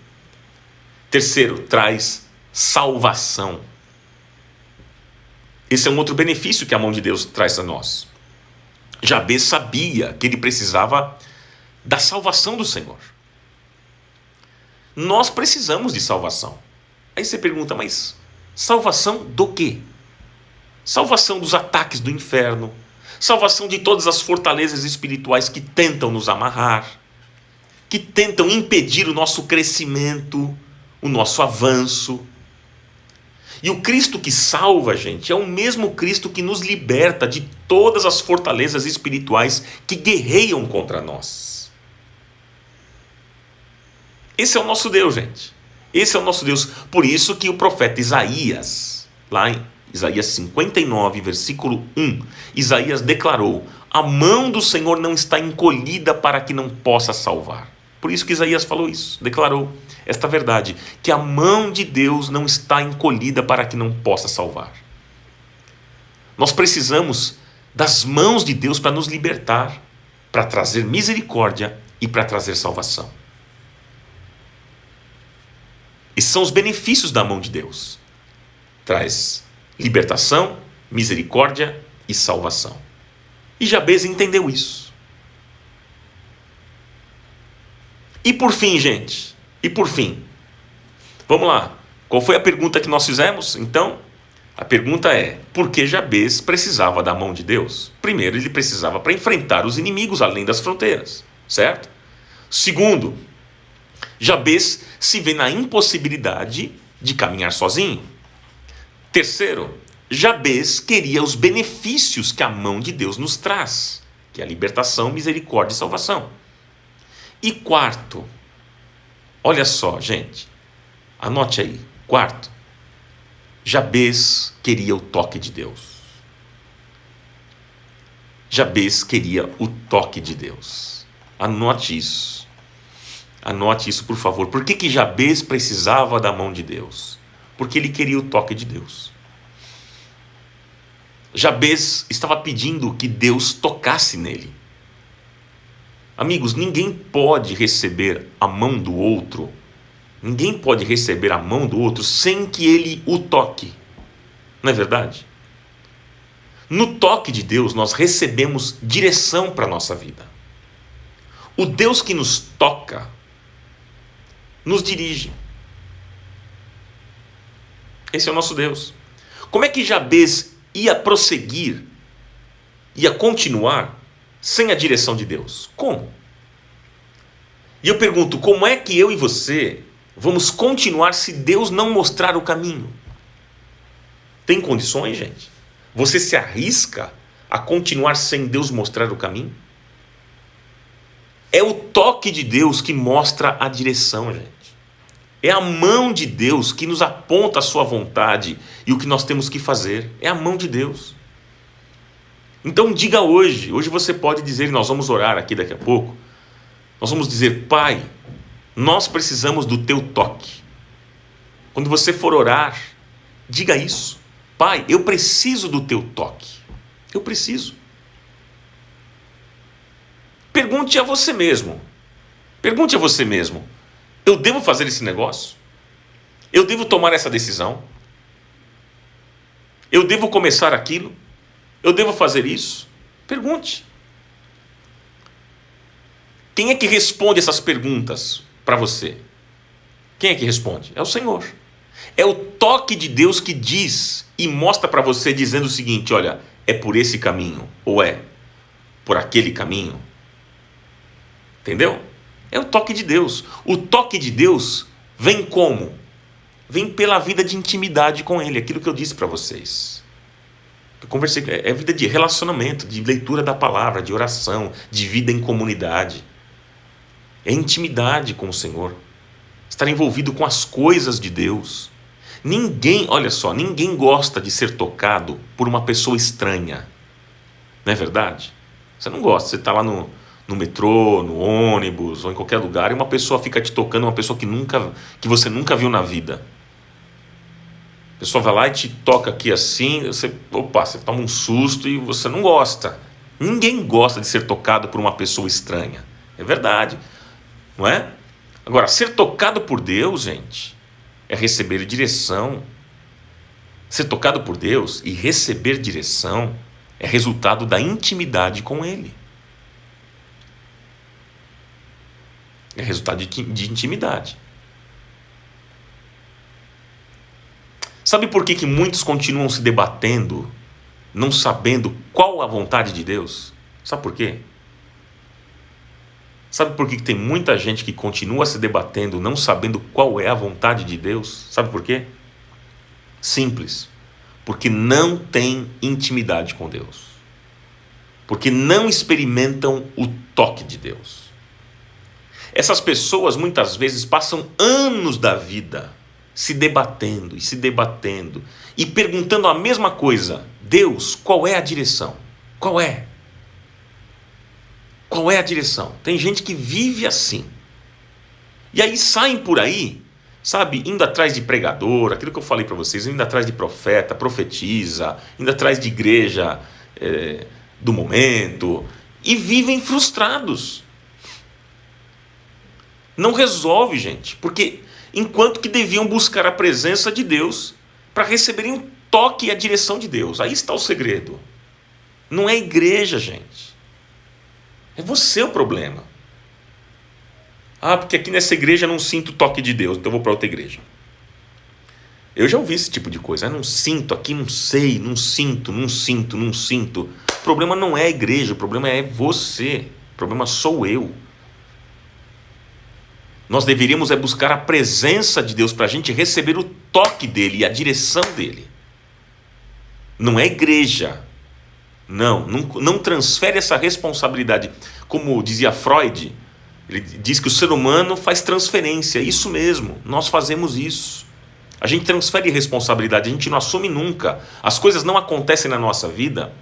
Terceiro, traz salvação. Esse é um outro benefício que a mão de Deus traz a nós. Jabez sabia que ele precisava da salvação do Senhor. Nós precisamos de salvação. Aí você pergunta, mas salvação do quê? Salvação dos ataques do inferno, salvação de todas as fortalezas espirituais que tentam nos amarrar, que tentam impedir o nosso crescimento, o nosso avanço. E o Cristo que salva, gente, é o mesmo Cristo que nos liberta de todas as fortalezas espirituais que guerreiam contra nós. Esse é o nosso Deus, gente. Esse é o nosso Deus. Por isso que o profeta Isaías, lá em Isaías 59, versículo 1, Isaías declarou, a mão do Senhor não está encolhida para que não possa salvar. Por isso que Isaías falou isso, declarou esta verdade, que a mão de Deus não está encolhida para que não possa salvar. Nós precisamos das mãos de Deus para nos libertar, para trazer misericórdia e para trazer salvação. Esses são os benefícios da mão de Deus. Traz libertação, misericórdia e salvação. E Jabez entendeu isso. E por fim, gente, vamos lá. Qual foi a pergunta que nós fizemos? Então, a pergunta é, por que Jabez precisava da mão de Deus? Primeiro, ele precisava para enfrentar os inimigos além das fronteiras, certo? Segundo, Jabez se vê na impossibilidade de caminhar sozinho. Terceiro, Jabez queria os benefícios que a mão de Deus nos traz, que é a libertação, misericórdia e salvação. E quarto, olha só, gente, anote aí, quarto, Jabez queria o toque de Deus. Jabez queria o toque de Deus. Anote isso, por favor. Por que Jabez precisava da mão de Deus? Porque ele queria o toque de Deus. Jabez estava pedindo que Deus tocasse nele. Amigos, ninguém pode receber a mão do outro, sem que ele o toque. Não é verdade? No toque de Deus, nós recebemos direção para a nossa vida. O Deus que nos toca, nos dirige. Esse é o nosso Deus. Como é que Jabez ia prosseguir, ia continuar sem a direção de Deus? Como? E eu pergunto, como é que eu e você vamos continuar se Deus não mostrar o caminho? Tem condições, gente? Você se arrisca a continuar sem Deus mostrar o caminho? É o toque de Deus que mostra a direção, gente. É a mão de Deus que nos aponta a sua vontade e o que nós temos que fazer. É a mão de Deus. Então diga hoje você pode dizer, nós vamos orar aqui daqui a pouco, nós vamos dizer, Pai, nós precisamos do teu toque. Quando você for orar, Diga isso. Pai, eu preciso do teu toque. Eu preciso. Pergunte a você mesmo. Pergunte a você mesmo. Eu devo fazer esse negócio? Eu devo tomar essa decisão? Eu devo começar aquilo? Eu devo fazer isso? Pergunte. Quem é que responde essas perguntas para você? Quem é que responde? É o Senhor. É o toque de Deus que diz e mostra para você dizendo o seguinte: olha, é por esse caminho ou é por aquele caminho. Entendeu? É o toque de Deus. O toque de Deus vem como? Vem pela vida de intimidade com Ele, aquilo que eu disse para vocês. Eu conversei, é vida de relacionamento, de leitura da palavra, de oração, de vida em comunidade. É intimidade com o Senhor. Estar envolvido com as coisas de Deus. Ninguém, olha só, ninguém gosta de ser tocado por uma pessoa estranha. Não é verdade? Você não gosta, você está lá no metrô, no ônibus ou em qualquer lugar e uma pessoa fica te tocando, uma pessoa que você nunca viu na vida. A pessoa vai lá e te toca aqui assim, você toma um susto e você não gosta. Ninguém gosta de ser tocado por uma pessoa estranha. É verdade, não é? Agora, ser tocado por Deus, gente, é receber direção. Ser tocado por Deus e receber direção é resultado da intimidade com Ele. É resultado de intimidade. Sabe por que muitos continuam se debatendo, não sabendo qual a vontade de Deus? Sabe por quê? Sabe por que tem muita gente que continua se debatendo, não sabendo qual é a vontade de Deus? Sabe por quê? Simples. Porque não tem intimidade com Deus. Porque não experimentam o toque de Deus. Essas pessoas muitas vezes passam anos da vida se debatendo e perguntando a mesma coisa: Deus, qual é a direção? Qual é? Qual é a direção? Tem gente que vive assim. E aí saem por aí, sabe, indo atrás de pregador, aquilo que eu falei para vocês, indo atrás de profeta, profetiza, indo atrás de igreja do momento, e vivem frustrados. Não resolve, gente, porque enquanto que deviam buscar a presença de Deus para receberem o toque e a direção de Deus. Aí está o segredo. Não é a igreja, gente. É você o problema. Porque aqui nessa igreja eu não sinto o toque de Deus, então eu vou para outra igreja. Eu já ouvi esse tipo de coisa. Eu não sinto aqui, não sei, não sinto. O problema não é a igreja, o problema é você. O problema sou eu. Nós deveríamos buscar a presença de Deus para a gente receber o toque dele e a direção dele. Não é igreja. Não transfere essa responsabilidade. Como dizia Freud, ele diz que o ser humano faz transferência. Isso mesmo, nós fazemos isso. A gente transfere responsabilidade, a gente não assume nunca. As coisas não acontecem na nossa vida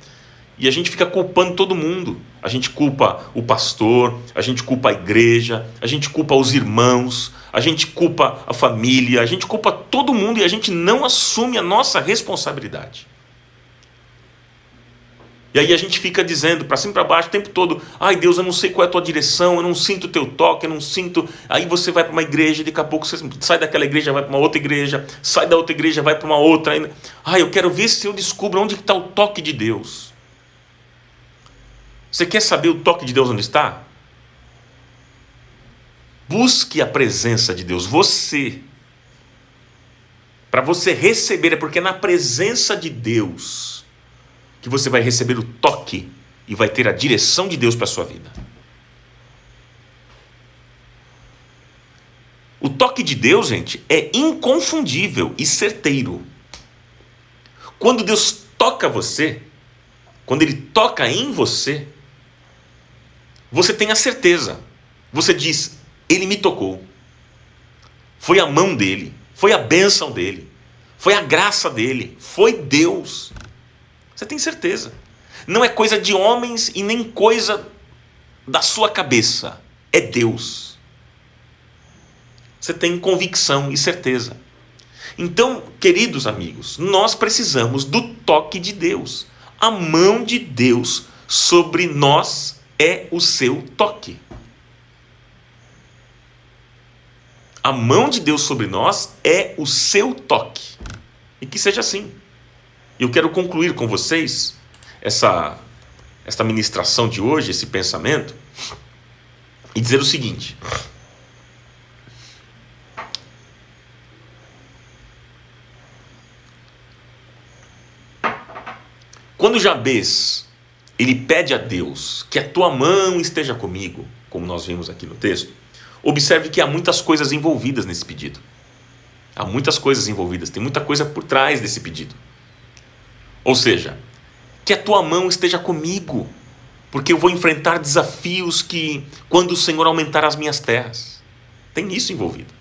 e a gente fica culpando todo mundo. A gente culpa o pastor, a gente culpa a igreja, a gente culpa os irmãos, a gente culpa a família, a gente culpa todo mundo e a gente não assume a nossa responsabilidade. E aí a gente fica dizendo para cima e para baixo o tempo todo: ai Deus, eu não sei qual é a tua direção, eu não sinto o teu toque, eu não sinto. Aí você vai para uma igreja, daqui a pouco você sai daquela igreja, vai para uma outra igreja, sai da outra igreja, vai para uma outra. Eu quero ver se eu descubro onde está o toque de Deus. Você quer saber o toque de Deus onde está? Busque a presença de Deus, você. Para você receber, é porque é na presença de Deus que você vai receber o toque e vai ter a direção de Deus para a sua vida. O toque de Deus, gente, é inconfundível e certeiro. Quando Deus toca você, quando Ele toca em você, você tem a certeza. Você diz: Ele me tocou. Foi a mão dEle, foi a bênção dEle, foi a graça dEle, foi Deus. Você tem certeza. Não é coisa de homens e nem coisa da sua cabeça. É Deus. Você tem convicção e certeza. Então, queridos amigos, nós precisamos do toque de Deus. A mão de Deus sobre nós é o seu toque. A mão de Deus sobre nós é o seu toque. E que seja assim. Eu quero concluir com vocês esta ministração de hoje, esse pensamento, e dizer o seguinte: quando Jabez ele pede a Deus que a tua mão esteja comigo, como nós vimos aqui no texto, observe que há muitas coisas envolvidas nesse pedido. Há muitas coisas envolvidas, tem muita coisa por trás desse pedido. Ou seja, que a tua mão esteja comigo, porque eu vou enfrentar desafios que, quando o Senhor aumentar as minhas terras, tem isso envolvido.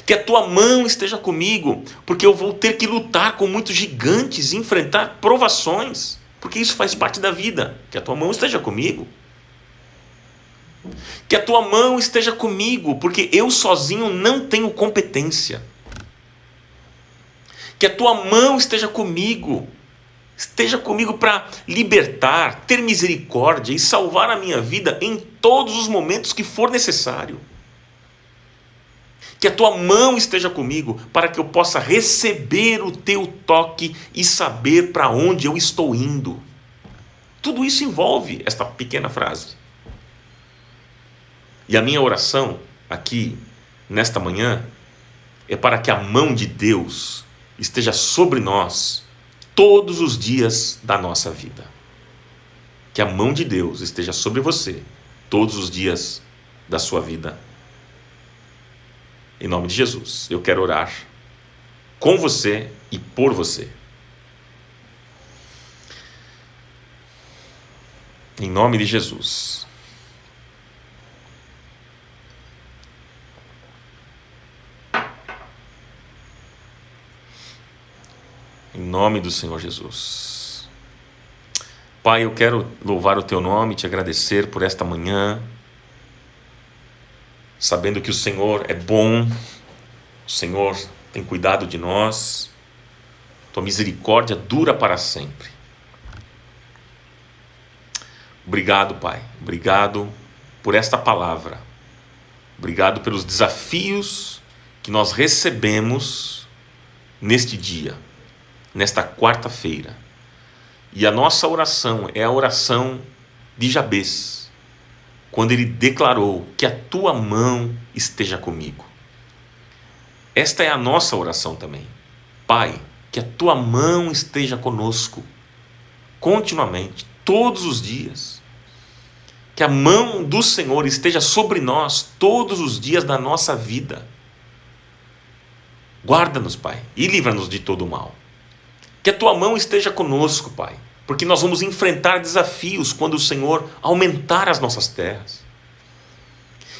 Que a tua mão esteja comigo, porque eu vou ter que lutar com muitos gigantes, enfrentar provações, porque isso faz parte da vida. Que a tua mão esteja comigo. Que a tua mão esteja comigo, porque eu sozinho não tenho competência. Que a tua mão esteja comigo para libertar, ter misericórdia e salvar a minha vida em todos os momentos que for necessário. Que a tua mão esteja comigo para que eu possa receber o teu toque e saber para onde eu estou indo. Tudo isso envolve esta pequena frase. E a minha oração aqui, nesta manhã, é para que a mão de Deus esteja sobre nós todos os dias da nossa vida. Que a mão de Deus esteja sobre você todos os dias da sua vida. Em nome de Jesus, eu quero orar com você e por você. Em nome de Jesus. Em nome do Senhor Jesus. Pai, eu quero louvar o teu nome, te agradecer por esta manhã, sabendo que o Senhor é bom, o Senhor tem cuidado de nós, tua misericórdia dura para sempre. Obrigado, Pai, obrigado por esta palavra, obrigado pelos desafios que nós recebemos neste dia, nesta quarta-feira. E a nossa oração é a oração de Jabez, quando ele declarou que a tua mão esteja comigo. Esta é a nossa oração também. Pai, que a tua mão esteja conosco, continuamente, todos os dias. Que a mão do Senhor esteja sobre nós todos os dias da nossa vida. Guarda-nos, Pai, e livra-nos de todo o mal. Que a tua mão esteja conosco, Pai, porque nós vamos enfrentar desafios quando o Senhor aumentar as nossas terras.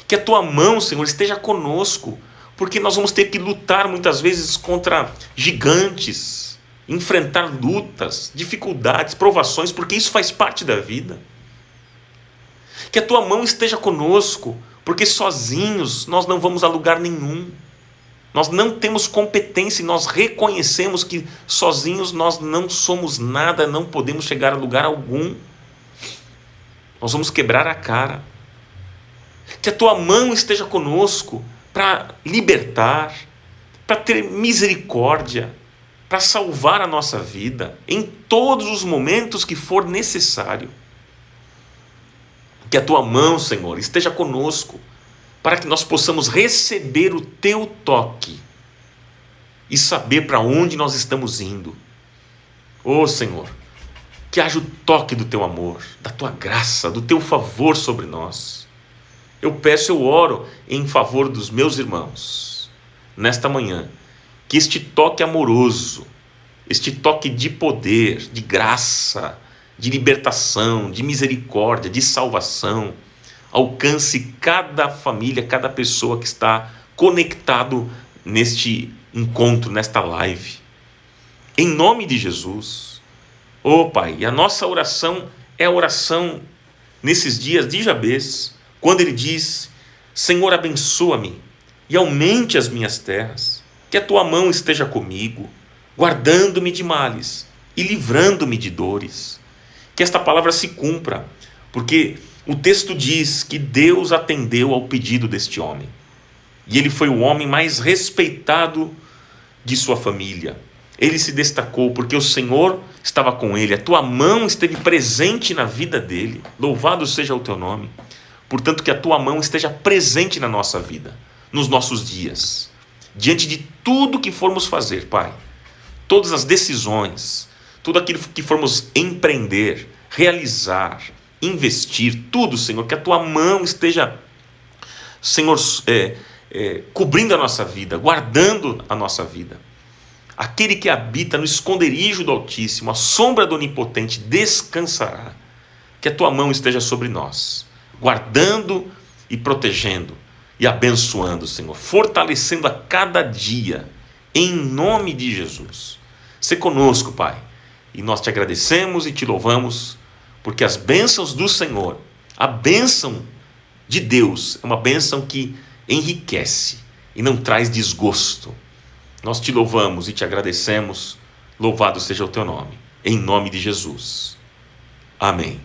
Que a tua mão, Senhor, esteja conosco, porque nós vamos ter que lutar muitas vezes contra gigantes, enfrentar lutas, dificuldades, provações, porque isso faz parte da vida. Que a tua mão esteja conosco, porque sozinhos nós não vamos a lugar nenhum. Nós não temos competência e nós reconhecemos que sozinhos nós não somos nada, não podemos chegar a lugar algum. Nós vamos quebrar a cara. Que a tua mão esteja conosco para libertar, para ter misericórdia, para salvar a nossa vida em todos os momentos que for necessário. Que a tua mão, Senhor, esteja conosco, para que nós possamos receber o teu toque e saber para onde nós estamos indo. Oh, Senhor, que haja o toque do teu amor, da tua graça, do teu favor sobre nós. Eu peço, eu oro em favor dos meus irmãos, nesta manhã, que este toque amoroso, este toque de poder, de graça, de libertação, de misericórdia, de salvação, alcance cada família, cada pessoa que está conectado neste encontro, nesta live. Em nome de Jesus. Oh, Pai, e a nossa oração é a oração nesses dias de Jabez, quando ele diz: Senhor, abençoa-me e aumente as minhas terras. Que a tua mão esteja comigo, guardando-me de males e livrando-me de dores. Que esta palavra se cumpra, porque o texto diz que Deus atendeu ao pedido deste homem. E ele foi o homem mais respeitado de sua família. Ele se destacou porque o Senhor estava com ele. A tua mão esteve presente na vida dele. Louvado seja o teu nome. Portanto, que a tua mão esteja presente na nossa vida, nos nossos dias. Diante de tudo que formos fazer, Pai. Todas as decisões, tudo aquilo que formos empreender, realizar, investir, tudo, Senhor, que a tua mão esteja, Senhor, cobrindo a nossa vida, guardando a nossa vida. Aquele que habita no esconderijo do Altíssimo, a sombra do Onipotente, descansará. Que a tua mão esteja sobre nós, guardando e protegendo e abençoando, Senhor, fortalecendo a cada dia, em nome de Jesus. Sê conosco, Pai, e nós te agradecemos e te louvamos, porque as bênçãos do Senhor, a bênção de Deus, é uma bênção que enriquece e não traz desgosto. Nós te louvamos e te agradecemos. Louvado seja o teu nome. Em nome de Jesus. Amém.